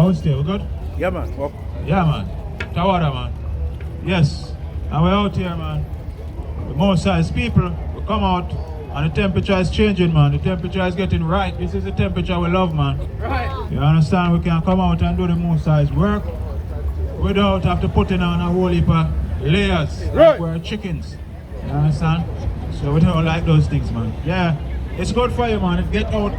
How stay? We good? Yeah, man. Well, Yeah, man. Tawada, man. Yes. And we're out here, man. The most size people, we come out and the temperature is changing, man. The temperature is getting right. This is the temperature we love, man. Right. You understand? We can come out and do the most size work without have to putting on a whole heap of layers like Right. we're chickens. You understand? So we don't like those things, man. Yeah. It's good for you, man. It get out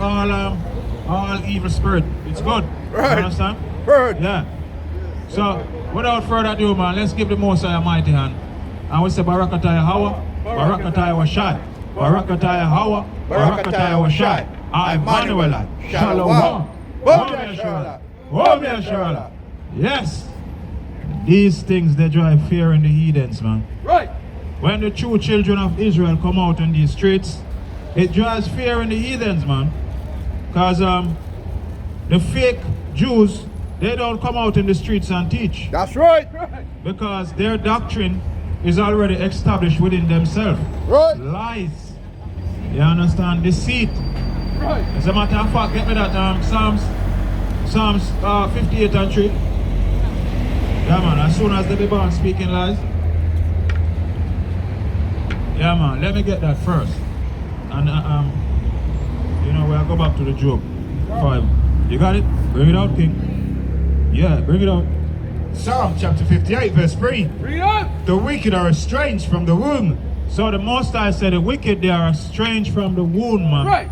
all evil spirit. It's good. Right. You understand? Heard. Yeah. So, without further ado, man, let's give the Most High a mighty hand. And we say Barakatah Yahawah, Barakatah Yahawah, Barakatah Yahawah, Barakatah Yahawah, Emmanuel, Shalom, Wom. Yes. These things, they drive fear in the heathens, man. Right. When the true children of Israel come out in these streets, it drives fear in the heathens, man. Because the fake Jews, they don't come out in the streets and teach. That's right. Because their doctrine is already established within themselves. Right. Lies. You understand? Deceit. Right. As a matter of fact, get me that Psalms 58 and 3. Yeah, man, as soon as they be born speaking lies. Yeah, man, let me get that first. And you know, we'll go back to the Job 5. You got it? Bring it out, King. Yeah, bring it out. Psalm chapter 58 verse 3. Bring it up. The wicked are estranged from the womb. So the Most High said the wicked, they are estranged from the womb, man. Right.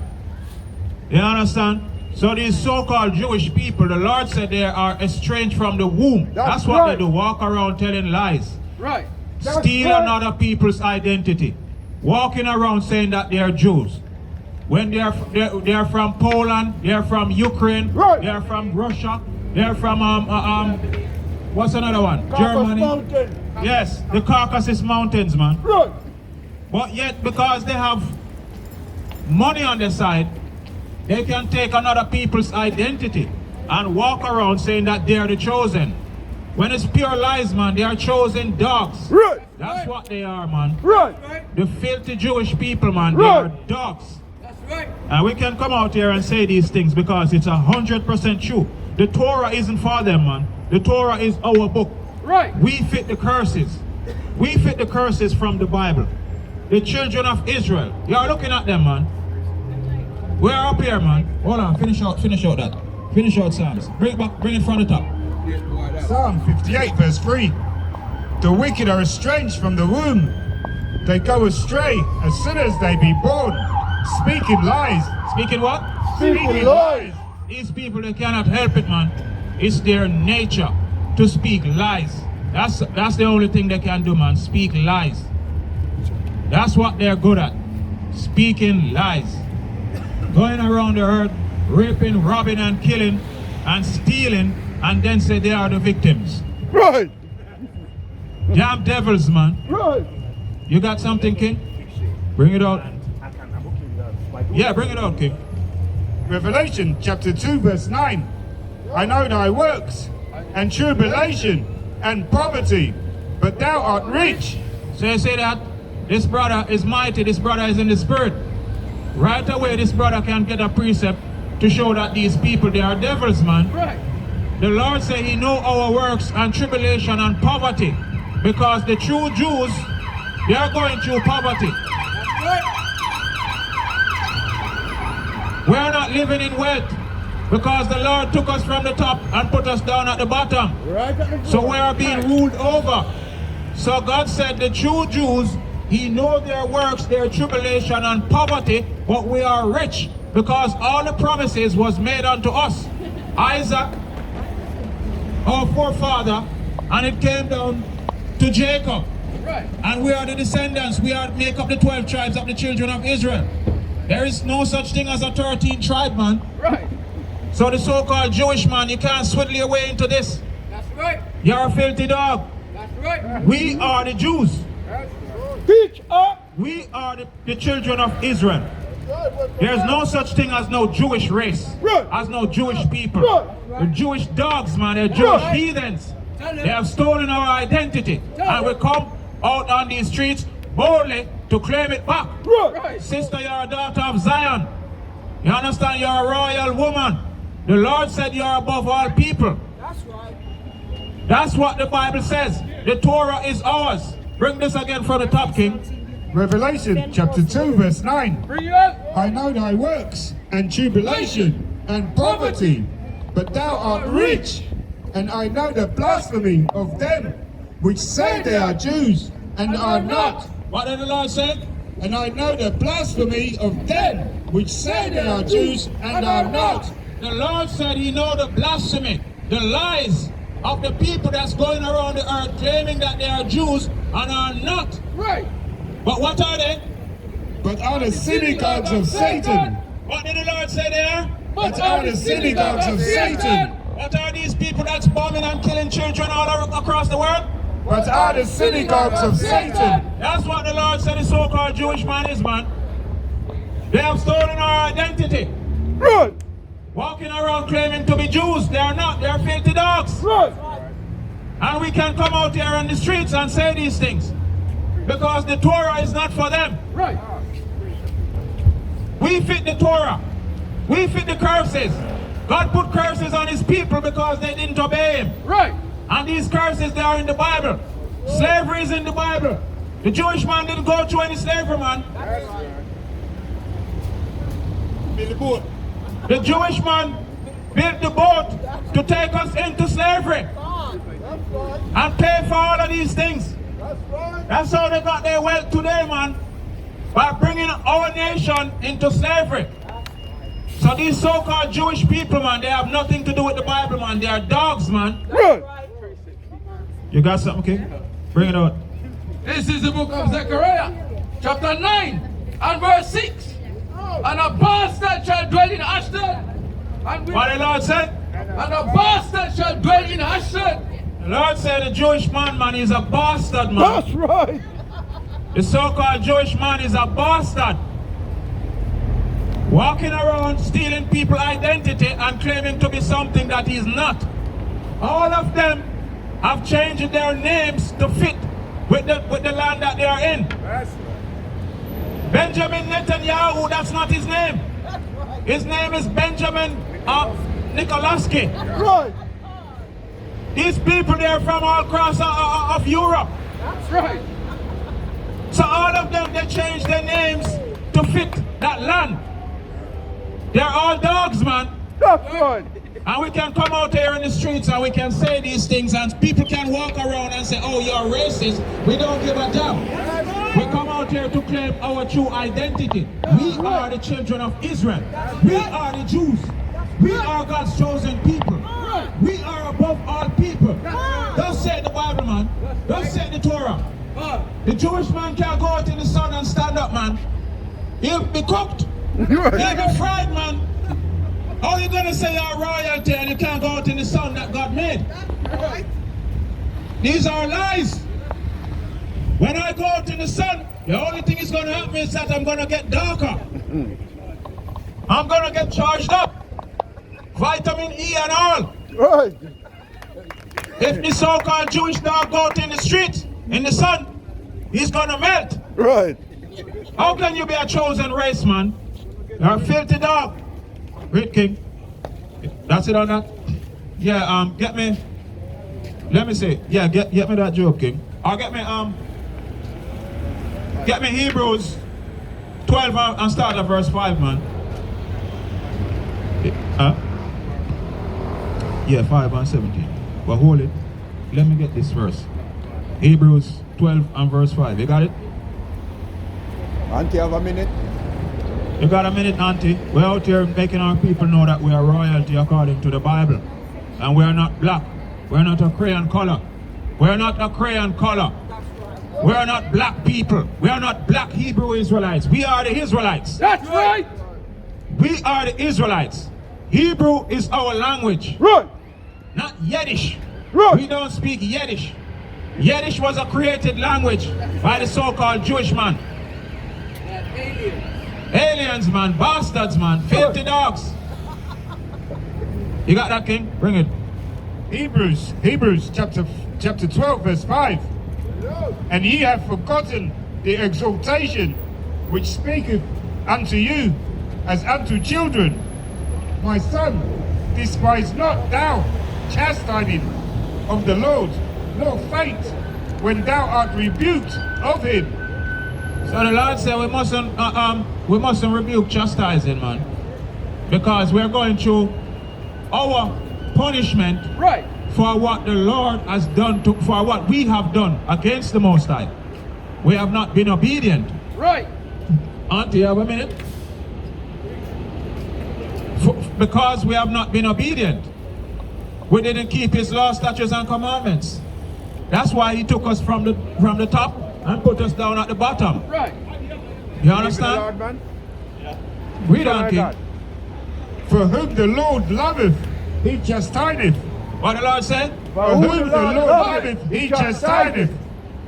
You understand? So these so-called Jewish people, the Lord said they are estranged from the womb. That's what right. they do, walk around telling lies. Right. Steal another people's identity. Walking around saying that they are Jews. When they are from Poland, they are from Ukraine, Right. they are from Russia, they are from what's another one? Germany. Mountain. Yes, the Caucasus Mountains, man. Right. But yet, because they have money on their side, they can take another people's identity and walk around saying that they are the chosen. When it's pure lies, man, they are chosen dogs. Right. That's what they are, man. Right. Right. The filthy Jewish people, man, they Right. are dogs. That's right. And we can come out here and say these things because it's 100% true. The Torah isn't for them, man. The Torah is our book. Right. We fit the curses. We fit the curses from the Bible. The children of Israel. You are looking at them, man. We're up here, man. Hold on, finish out that. Finish out Psalms. Bring it from the top. Psalm 58 verse 3. The wicked are estranged from the womb. They go astray as soon as they be born, speaking lies. Speaking what? Speaking lies. These people, they cannot help it, man. It's their nature to speak lies. That's the only thing they can do, man. Speak lies. That's what they're good at. Speaking lies. Going around the earth, raping, robbing, and killing, and stealing, and then say they are the victims. Right. Damn devils, man. Right. You got something, King? Bring it out. Yeah, bring it out, King. Revelation chapter 2 verse 9. I know thy works, and tribulation, and poverty, but thou art rich. So you say that this brother is mighty, this brother is in the spirit. Right away, this brother can get a precept to show that these people, they are devils, man. Right. The Lord said he know our works and tribulation and poverty, because the true Jews, they are going through poverty. That's right. We are not living in wealth, because the Lord took us from the top and put us down at the bottom. Right. So we are being ruled over. So God said the true Jews, he know their works, their tribulation and poverty, but we are rich because all the promises was made unto us. Isaac, our forefather, and it came down to Jacob. Right. And we are the descendants. We are make up the 12 tribes of the children of Israel. There is no such thing as a 13th tribe, man. Right. So the so-called Jewish man, you can't swindle your way into this. That's right. You're a filthy dog. That's right. We are the Jews. Teach up. We are the children of Israel. There's no such thing as no Jewish race, Right. as no Jewish people. Right. The Jewish dogs, man, they're Jewish Right. heathens. Tell them. They have stolen our identity. Tell And we them. come out on these streets boldly to claim it back. Right. Right. Sister, you're a daughter of Zion. You understand? You're a royal woman. The Lord said you are above all people. That's right. That's what the Bible says. The Torah is ours. Bring this again from the top, King. Revelation chapter 2 verse 9. Bring it up. I know thy works and tribulation and poverty, but thou art rich. And I know the blasphemy of them which say they are Jews and are not. What did the Lord say? And I know the blasphemy of them which say they are Jews and are not. The Lord said he know the blasphemy, the lies of the people that's going around the earth claiming that they are Jews and are not. Right. But what are they? But are the synagogues of Satan. What did the Lord say they are? But are the synagogues of Satan. What are these people that's bombing and killing children all across the world? But are the synagogues of Satan. That's what the Lord said the so-called Jewish man is, man. They have stolen our identity. Right. Walking around claiming to be Jews. They are not. They are filthy dogs. Right. And we can come out here on the streets and say these things. Because the Torah is not for them. Right. We fit the Torah. We fit the curses. God put curses on his people because they didn't obey him. Right. And these curses, they are in the Bible. Slavery is in the Bible. The Jewish man didn't go through any slavery, man. The Jewish man built the boat to take us into slavery and pay for all of these things. That's how they got their wealth today, man. By bringing our nation into slavery. So these so-called Jewish people, man, they have nothing to do with the Bible, man. They are dogs, man. Right. You got something, King? Bring it out. This is the book of Zechariah, chapter 9 and verse 6. And a bastard shall dwell in Ashdod. And What the Lord said? a bastard shall dwell in Ashdod. The Lord said the Jewish man is a bastard, man. That's right. The so-called Jewish man is a bastard. Walking around stealing people's identity and claiming to be something that he's not. All of them have changed their names to fit with the land that they are in. Benjamin Netanyahu, that's not his name. His name is Benjamin Nikolaski. Right. These people, they are from all across of Europe. That's right. So all of them, they changed their names to fit that land. They're all dogs, man. That's right. And we can come out here in the streets and we can say these things and people can walk around and say, oh, you're racist. We don't give a damn. We come out here to claim our true identity. We are the children of Israel. We are the Jews. We are God's chosen people. We are above all people. Don't say the Bible, man. Don't say the Torah. The Jewish man can't go out in the sun and stand up, man. He'll be cooked. He'll be fried, man. How are you going to say you're royalty and you can't go out in the sun that God made? These are lies. When I go out in the sun, the only thing is going to happen is that I'm going to get darker. I'm going to get charged up. Vitamin E and all. Right. If the so-called Jewish dog go out in the street, in the sun, he's going to melt. Right. How can you be a chosen race, man? You're a filthy dog. Great King. That's it on that? Yeah, get me. Let me see. Yeah, get me that joke, King. Or get me Hebrews 12 and start at verse 5, man. Yeah, 5 and 17. But hold it. Let me get this verse. Hebrews 12 and verse 5. You got it? Auntie, have a minute. You got a minute, Auntie? We're out here making our people know that we are royalty according to the Bible. And we are not black. We're not a crayon color. We're not a crayon color. We are not black people. We are not black Hebrew Israelites. We are the Israelites. That's right. We are the Israelites. Hebrew is our language. Right. Not Yiddish. Right. We don't speak Yiddish. Yiddish was a created language by the so-called Jewish man. Aliens, man, bastards, man, filthy dogs. You got that, King? Bring it. Hebrews chapter 12 verse 5. And ye have forgotten the exaltation which speaketh unto you as unto children. My son, despise not thou chastising of the Lord, nor faint when thou art rebuked of him. So the Lord said we mustn't rebuke chastising, man, because we're going through our punishment Right. for what the Lord has done for what we have done against the Most High. We have not been obedient. Right. Auntie, you have a minute? Because we have not been obedient. We didn't keep his laws, statutes, and commandments. That's why he took us from the top and put us down at the bottom. Right. You Lord, understand? man. Read My on, King. God. For whom the Lord loveth, he chastiseth. What the Lord said? For For whom whom the Lord loveth, he chastiseth.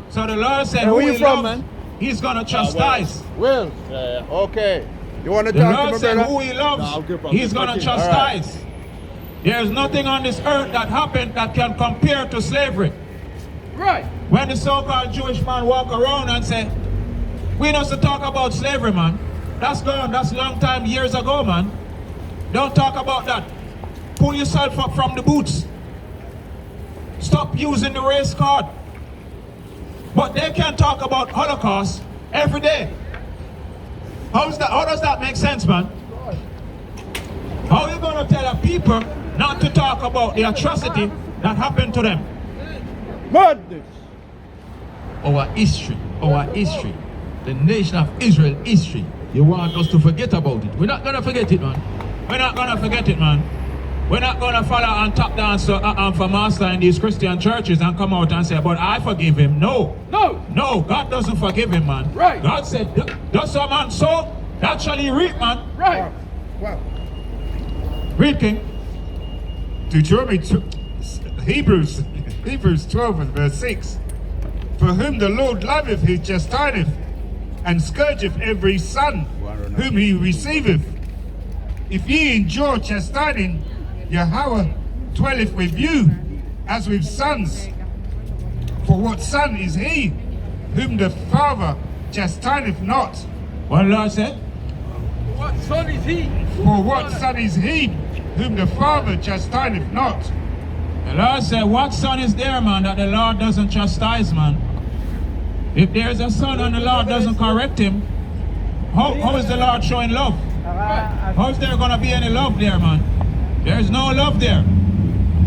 So the Lord said, Hey, who where you he from, loves, man? he's going to chastise. Will. Okay. You want to The talk to Lord me, said, brother? who he loves, okay, he's going to okay. chastise. There's nothing on this earth that happened that can compare to slavery. Right. When the so-called Jewish man walk around and say, we not to talk about slavery, man. That's gone. That's a long time, years ago, man. Don't talk about that. Pull yourself up from the boots. Stop using the race card. But they can talk about Holocaust every day. How does that make sense, man? How are you going to tell a people not to talk about the atrocity that happened to them? Madness. Our history, the nation of Israel history. You want us to forget about it. We're not going to forget it, man. We're not going to forget it, man. We're not going to follow and tap dance for master in these Christian churches and come out and say, but I forgive him. No. No. No, God doesn't forgive him, man. Right. God said, does a man sow, that shall he reap, man. Right. Wow. Read, King. Deuteronomy, Hebrews 12 and verse 6. For whom the Lord loveth, he chastiseth, and scourgeth every son whom he receiveth. If ye endure chastising, Yahawah dwelleth with you as with sons. For what son is he whom the father chastiseth not? What the Lord said? What son is he? For what son is he whom the father chastiseth not? The Lord said, what son is there, man, that the Lord doesn't chastise, man? If there's a son and the Lord doesn't correct him, how is the Lord showing love? How is there going to be any love there, man? There's no love there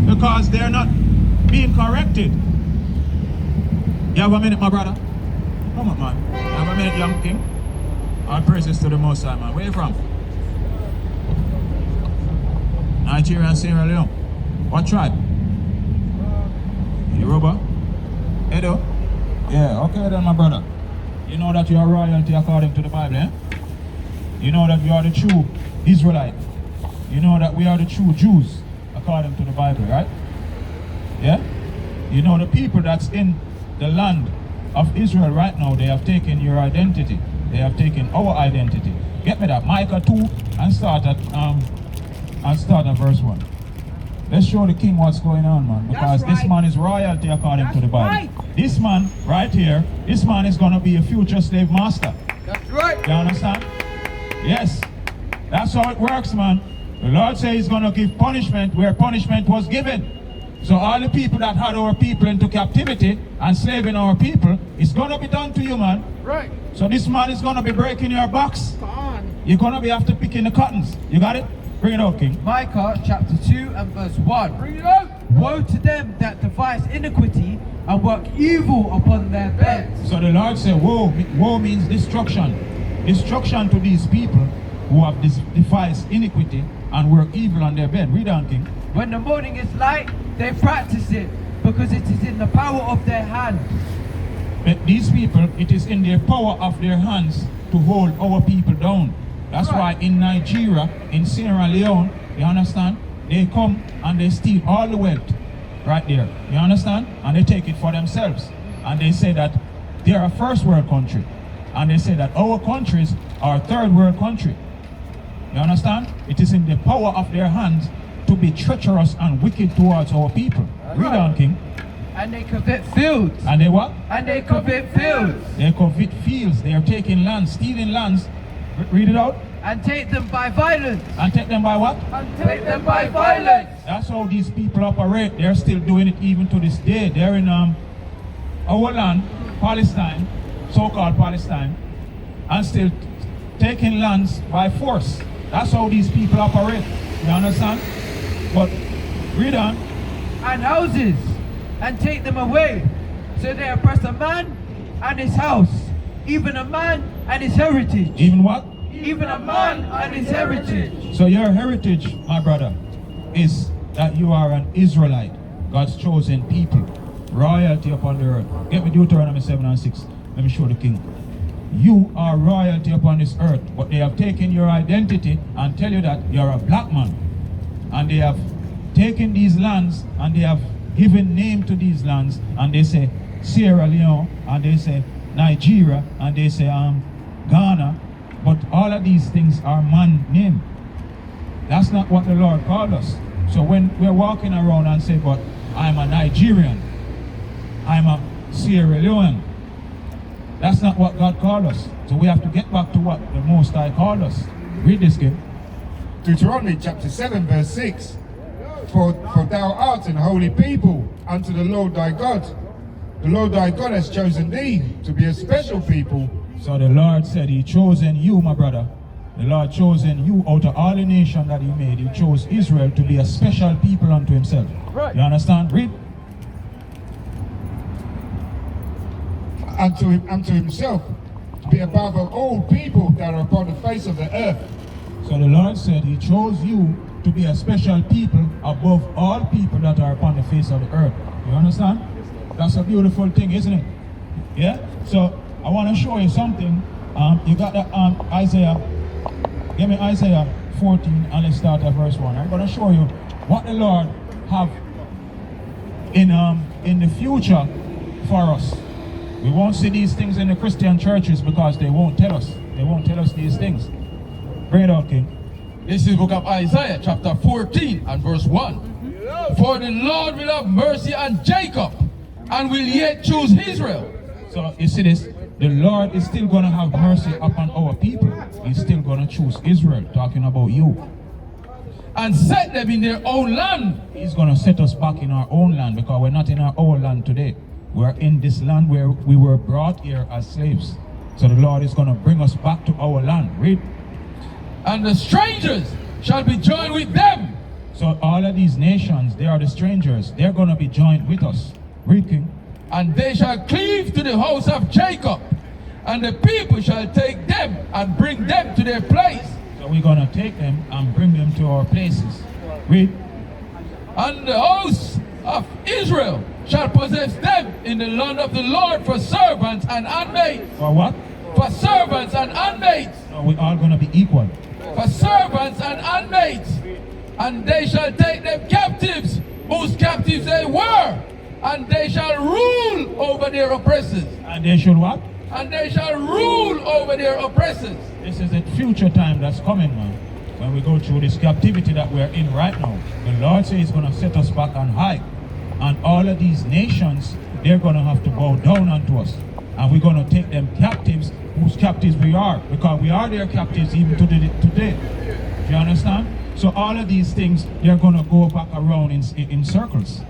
because they're not being corrected. You have a minute, my brother? Come on, man. You have a minute, young king? All praises to the Most High, man. Where you from? Nigeria and Sierra Leone. What tribe? Yoruba? Edo? Yeah, okay then, my brother. You know that you are royalty according to the Bible, eh? You know that you are the true Israelite. You know that we are the true Jews according to the Bible, right? Yeah? You know the people that's in the land of Israel right now, they have taken your identity. They have taken our identity. Get me that? Micah 2 and start at verse 1. Let's show the king what's going on, man. Because this man is royalty according to the Bible. This man right here, this man is going to be a future slave master. That's right. You understand? Yes. That's how it works, man. The Lord says he's going to give punishment where punishment was given. So all the people that had our people into captivity and slaving our people, it's going to be done to you, man. Right. So this man is going to be breaking your box. You're going to be after picking the cottons. You got it? Bring it out, King. Micah chapter 2 and verse 1. Bring it out. Woe to them that devise iniquity and work evil upon their beds. So the Lord said, woe means destruction. Destruction to these people who have devised iniquity and work evil on their bed. Read on, King. When the morning is light, they practice it, because it is in the power of their hand. But these people, it is in their power of their hands to hold our people down. That's why in Nigeria, in Sierra Leone, you understand, they come and they steal all the wealth right there. You understand? And they take it for themselves. And they say that they are a first world country. And they say that our countries are a third world country. You understand? It is in the power of their hands to be treacherous and wicked towards our people. Read on, King. And they covet fields. And they what? And they covet fields. They covet fields. They are taking lands, stealing lands. Read it out. and take them by violence. And take them by what? And take them by violence. That's how these people operate. They're still doing it even to this day. They're in our land, Palestine, so-called Palestine, and still taking lands by force. That's how these people operate. You understand? But read on. And houses, and take them away. So they oppress a man and his house, even a man and his heritage. Even what? Even a man and his heritage. So your heritage, my brother, is that you are an Israelite, God's chosen people, royalty upon the earth. Get me Deuteronomy 7:6. Let me show the king. You are royalty upon this earth, but they have taken your identity and tell you that you're a black man. And they have taken these lands and they have given name to these lands, and they say Sierra Leone, and they say Nigeria, and they say Ghana, but all of these things are man name. That's not what the Lord called us. So when we're walking around and say, but I'm a Nigerian, I'm a Sierra Leone, that's not what God called us. So we have to get back to what the Most High called us. Read this, kid. Deuteronomy chapter 7 verse 6. For thou art an holy people unto the Lord thy God. The Lord thy God has chosen thee to be a special people. So the Lord said he chosen you, my brother. The Lord chosen you out of all the nation that he made. He chose Israel to be a special people unto himself. Right. You understand? Read. Unto himself to be above all people that are upon the face of the earth. So the Lord said he chose you to be a special people above all people that are upon the face of the earth. You understand? That's a beautiful thing, isn't it? Yeah? So I want to show you something. You got that Isaiah. Give me Isaiah 14 and let's start at verse 1. I'm going to show you what the Lord have in the future for us. We won't see these things in the Christian churches because they won't tell us. They won't tell us these things. Bring it out, King. This is the book of Isaiah, chapter 14 and verse 1. For the Lord will have mercy on Jacob and will yet choose Israel. So you see this? The Lord is still going to have mercy upon our people. He's still going to choose Israel, talking about you. And set them in their own land. He's going to set us back in our own land because we're not in our own land today. We're in this land where we were brought here as slaves. So the Lord is going to bring us back to our land. Read. And the strangers shall be joined with them. So all of these nations, they are the strangers. They're going to be joined with us. Read, King. And they shall cleave to the house of Jacob. And the people shall take them and bring them to their place. So we're going to take them and bring them to our places. Read. And the house of Israel shall possess them in the land of the Lord for servants and handmaids. For what? For servants and handmaids. No, we're all going to be equal. For servants and handmaids. And they shall take them captives, whose captives they were. And they shall rule over their oppressors. And they should what? And they shall rule over their oppressors. This is a future time that's coming, man. When we go through this captivity that we're in right now, the Lord says he's going to set us back on high. And all of these nations, they're going to have to bow down unto us. And we're going to take them captives, whose captives we are. Because we are their captives even today. Do you understand? So all of these things, they're going to go back around in circles.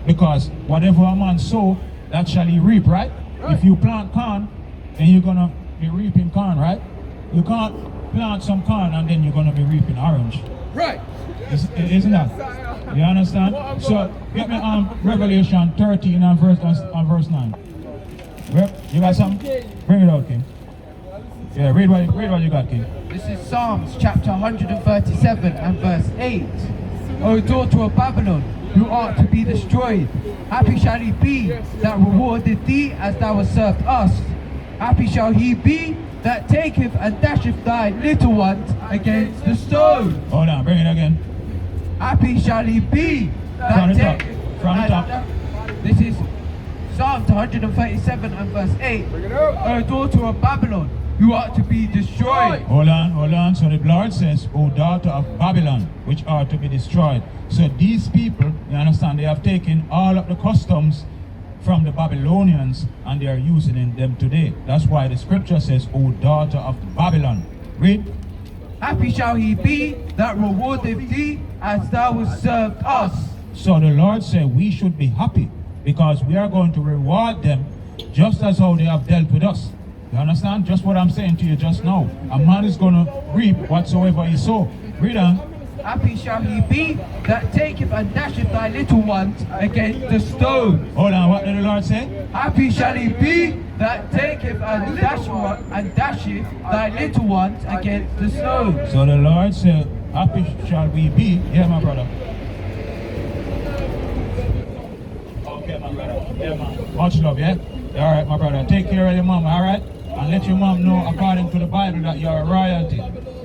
Because whatever a man sow, that shall he reap, right? If you plant corn, then you're going to be reaping corn, right? You can't plant some corn and then you're going to be reaping orange. Right. Isn't that? You understand? So get me Revelation 13 and verse 9. You got something? Bring it out, King. Yeah, read what you got, King. This is Psalms chapter 137 and verse 8. O daughter of Babylon, who art to be destroyed, happy shall he be that rewardeth thee as thou hast served us. Happy shall he be that taketh and dasheth thy little ones against the stone. Hold on, bring it again. Happy shall he be that taketh. From the top. This is Psalms 137 and verse 8. O daughter of Babylon, who art to be destroyed. Hold on. So the Lord says, O daughter of Babylon, which are to be destroyed. So these people, you understand, they have taken all of the customs from the Babylonians and they are using them today. That's why the scripture says, O daughter of Babylon. Read. Happy shall he be that rewardeth thee as thou hast served us. So the Lord said we should be happy because we are going to reward them just as how they have dealt with us. You understand? Just what I'm saying to you just now. A man is going to reap whatsoever he sow. Read on. Happy shall he be that taketh and dasheth thy little ones against the stone. Hold on, what did the Lord say? Happy shall he be that taketh and dasheth thy little ones against the stone. So the Lord said, happy shall we be. Yeah, my brother. Okay, my brother. Yeah, man. Much love, yeah? All right, my brother. Take care of your mom, all right? And let your mom know, according to the Bible, that you're a royalty.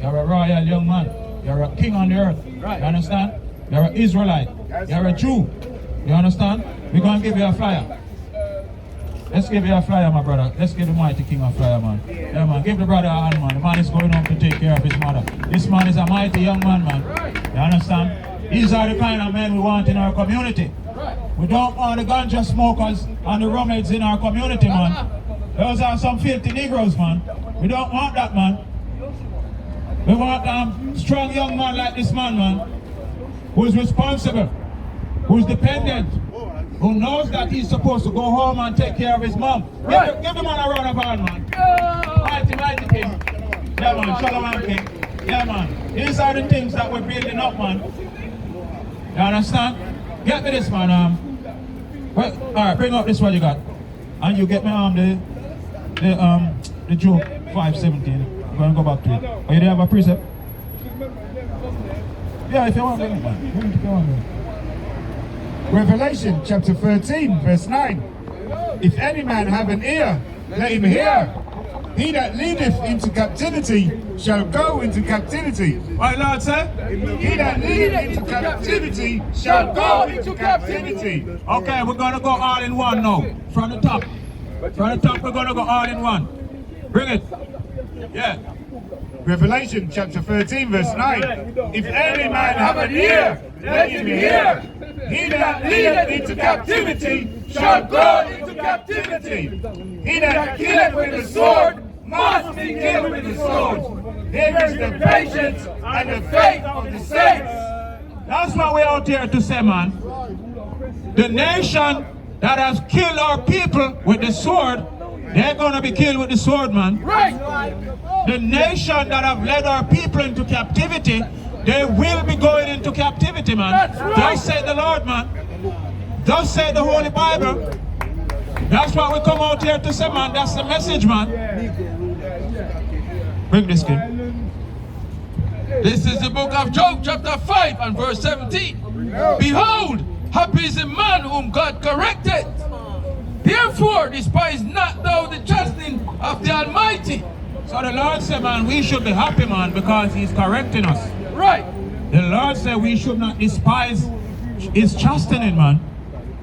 You're a royal young man. You're a king on the earth. Right. You understand? You're an Israelite. You're a Jew. You understand? We're going to give you a flyer. Let's give you a flyer, my brother. Let's give the mighty king a flyer, man. Yeah, man. Give the brother a hand, man. The man is going home to take care of his mother. This man is a mighty young man, man. You understand? These are the kind of men we want in our community. We don't want the ganja smokers and the rumheads in our community, man. Those are some filthy Negroes, man. We don't want that, man. We want a strong young man like this man, who's responsible, who's dependent, who knows that he's supposed to go home and take care of his mom. Give the man a round of applause, man. Mighty king. Yeah, man. Shalom, king. Yeah, man. These are the things that we're building up, man. You understand? Get me this, man. Well, all right, bring up this one you got, and you get me the Job 5:17. I'm gonna go back to it. Oh, you do have a precept? Yeah, if you want, bring it, man. Bring it if you want. Revelation chapter 13, verse 9. If any man have an ear, let him hear. He that leadeth into captivity shall go into captivity. What Lord say? He that leadeth into captivity shall go into captivity. Okay, we're gonna go all in one now. From the top. From the top, we're gonna go all in one. Bring it. Yeah. Revelation chapter 13, verse 9. If any man have an ear, let him hear. He that leadeth into captivity shall go into captivity. He that killeth with the sword must be killed with the sword. Here is the patience and the faith of the saints. That's what we're out here to say, man. The nation that has killed our people with the sword, they're gonna be killed with the sword, man. Right. The nation that have led our people into captivity, they will be going into captivity, man. That's right. Thus said the Lord, man. Thus said the Holy Bible. That's what we come out here to say, man. That's the message, man. Bring this, kid. This is the book of Job, chapter 5 and verse 17. Behold, happy is the man whom God corrected. Therefore, despise not thou the chastening of the Almighty. So the Lord said, man, we should be happy, man, because He's correcting us. Right. The Lord said we should not despise His chastening, man.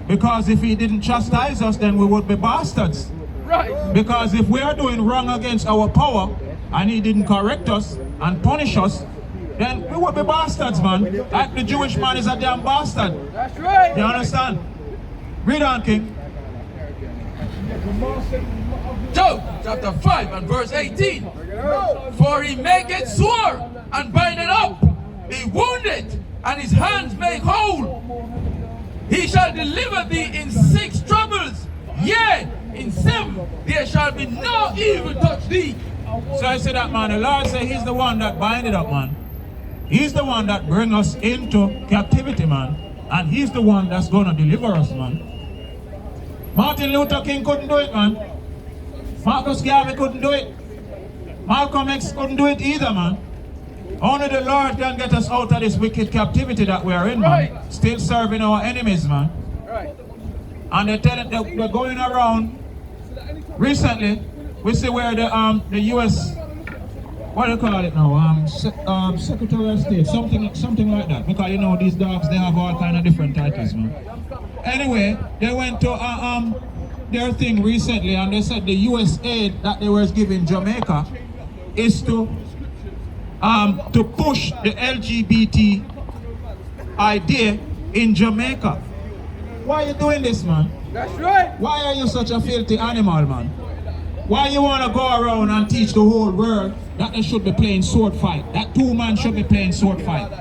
Because if He didn't chastise us, then we would be bastards. Right. Because if we are doing wrong against our power, and He didn't correct us and punish us, then we would be bastards, man. Like the Jewish man is a damn bastard. That's right. You understand? Read on, King. Job chapter 5 and verse 18. For he maketh sore and bindeth up, he wounded and his hands make whole. He shall deliver thee in 6 troubles, yea, in 7 there shall be no evil touch thee. So I say that, man, the Lord said He's the one that bind it up, man. He's the one that bring us into captivity, man. And He's the one that's going to deliver us, man. Martin Luther King couldn't do it, man. Marcus Garvey couldn't do it. Malcolm X couldn't do it either, man. Only the Lord can get us out of this wicked captivity that we are in, man. Right. Still serving our enemies, man. Right. And they're going around. Recently, we see where the U.S. what do you call it now? Secretary of State, something like that. Because you know these dogs, they have all kind of different titles, man. Anyway, they went to their thing recently, and they said the U.S. aid that they were giving Jamaica is to push the LGBT idea in Jamaica. Why are you doing this, man? That's right. Why are you such a filthy animal, man? Why you want to go around and teach the whole world that they should be playing sword fight? That two men should be playing sword fight.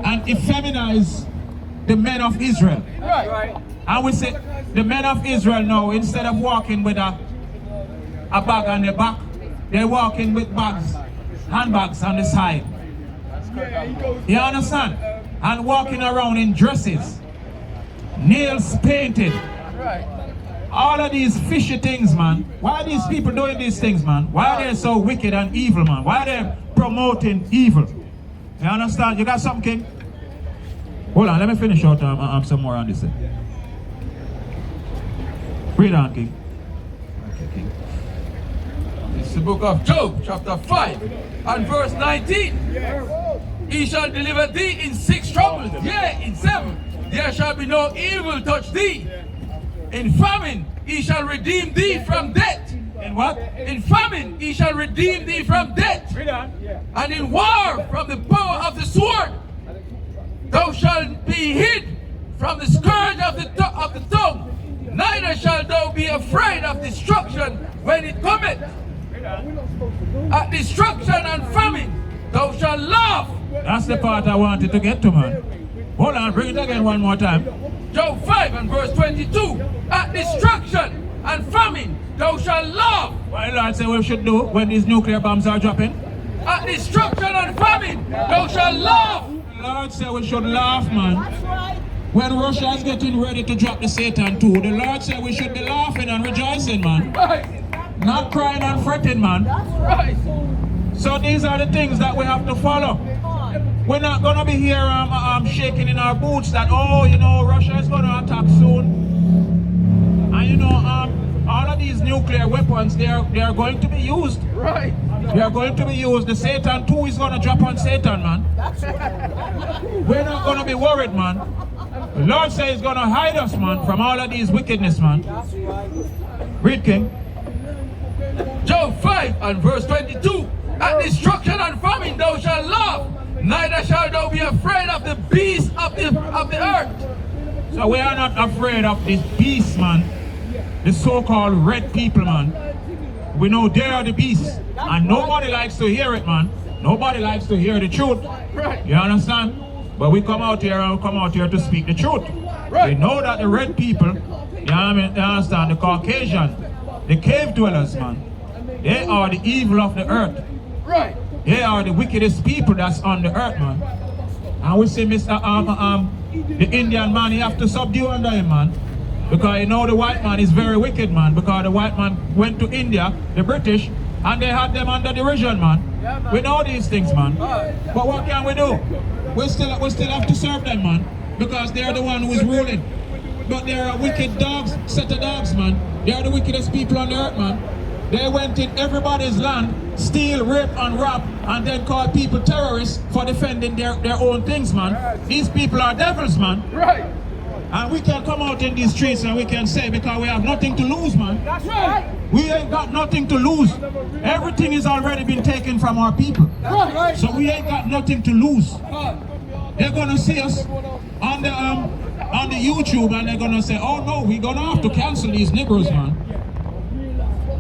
And effeminize the men of Israel. Right. And we say, the men of Israel now, instead of walking with a bag on their back, they're walking with bags, handbags on the side. You understand? And walking around in dresses, nails painted. Right. All of these fishy things, man. Why are these people doing these things, man? Why are they so wicked and evil, man? Why are they promoting evil? You understand? You got something, King? Hold on, let me finish out some more on this. Read on, King. Okay, King. This is the book of Job, chapter 5, and verse 19. He shall deliver thee in 6 troubles, yea, in 7. There shall be no evil touch thee. In famine, he shall redeem thee from death. In what? In famine, he shall redeem thee from death. Read on. And in war, from the power of the sword. Thou shalt be hid from the scourge of the tongue. Neither shalt thou be afraid of destruction when it cometh. At destruction and famine, thou shalt laugh. That's the part I wanted to get to, man. Hold on, bring it again one more time. Job 5 and verse 22. At destruction and famine, thou shalt laugh. What the Lord say we should do when these nuclear bombs are dropping? At destruction and famine, thou shalt laugh. The Lord say we should laugh, man. When Russia is getting ready to drop the Satan too, the Lord said we should be laughing and rejoicing, man. Right. Not crying and fretting, man. Right. So these are the things that we have to follow. We're not going to be here shaking in our boots that, oh, you know, Russia is going to attack soon. And, you know, all of these nuclear weapons, they are going to be used. Right. They are going to be used. The Satan too is going to drop on Satan, man. We're not going to be worried, man. The Lord says he's going to hide us, man, from all of these wickedness, man. Read, King. Job 5 and verse 22. At destruction and famine thou shalt laugh, neither shalt thou be afraid of the beasts of the earth. So we are not afraid of these beasts, man. The so-called red people, man. We know they are the beasts. And nobody likes to hear it, man. Nobody likes to hear the truth. Right. You understand? But we come out here and we come out here to speak the truth. Right. We know that the red people, you know what I mean? You understand? The Caucasian, the cave dwellers, man. They are the evil of the earth. Right. They are the wickedest people that's on the earth, man. And we say, Mr. The Indian man, you have to subdue under him, man. Because you know the white man is very wicked, man. Because the white man went to India, the British, and they had them under derision, man. Yeah, man. We know these things, man. But what can we do? We still have to serve them, man. Because they are the one who is ruling. But they are wicked dogs, set of dogs, man. They are the wickedest people on the earth, man. They went in everybody's land, steal, rape, and rob, and then call people terrorists for defending their own things, man. These people are devils, man. Right. And we can come out in these streets and we can say, because we have nothing to lose, man. That's right. We ain't got nothing to lose. Everything has already been taken from our people. Right. So we ain't got nothing to lose. They're gonna see us on the YouTube and they're gonna say, oh no, we're gonna have to cancel these Negroes, man.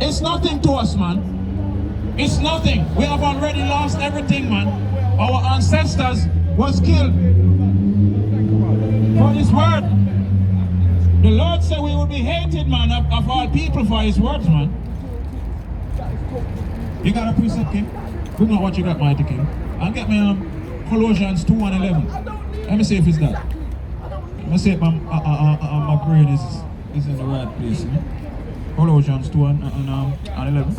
It's nothing to us, man. It's nothing. We have already lost everything, man. Our ancestors was killed for this word. The Lord said we will be hated, man, of all people for his words, man. You got a precept, King? Bring out what you got, Mighty King. I'll get me Colossians 2 and 11. Let me see if it's that. Let me see if my brain is in the right place. Colossians 2 and 11.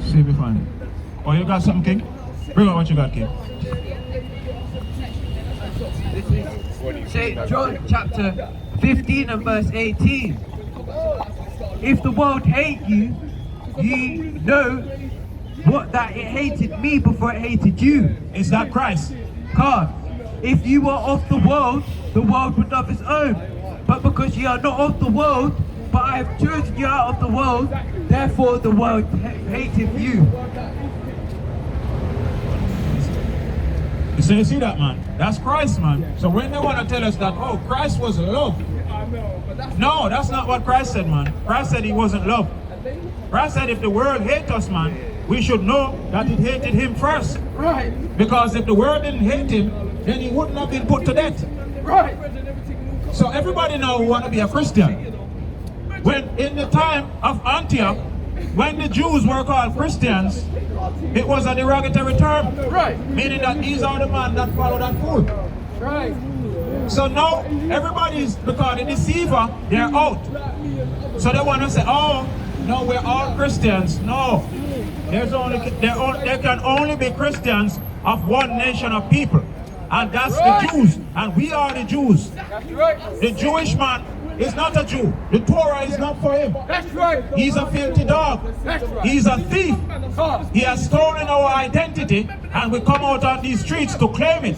See if you find it. Oh, you got something, King? Bring out what you got, King. St. John chapter 15 and verse 18. If the world hate you, ye know what that it hated me before it hated you. Is that Christ? God, if you were of the world would love its own. But because ye are not of the world, but I have chosen you out of the world, therefore the world hateth you. So you see that, man? That's Christ, man. So when they want to tell us that, oh, Christ was love, No, that's not what Christ said, man. Christ said he wasn't love. Christ said if the world hates us, man, we should know that it hated him first. Right. Because if the world didn't hate him, then he wouldn't have been put to death. Right. So everybody now want to be a Christian. When in the time of Antioch, when the Jews were called Christians, it was a derogatory term. Right. Meaning that these are the men that follow that food. Right. So now everybody's, because the deceiver, they're out. So they want to say, oh, no, we're all Christians. No. There can only be Christians of one nation of people. And that's the Jews. And we are the Jews. That's right. The Jewish man is not a Jew. The Torah is not for him. That's right. He's a filthy dog. That's right. He's a thief. He has stolen our identity, and we come out on these streets to claim it.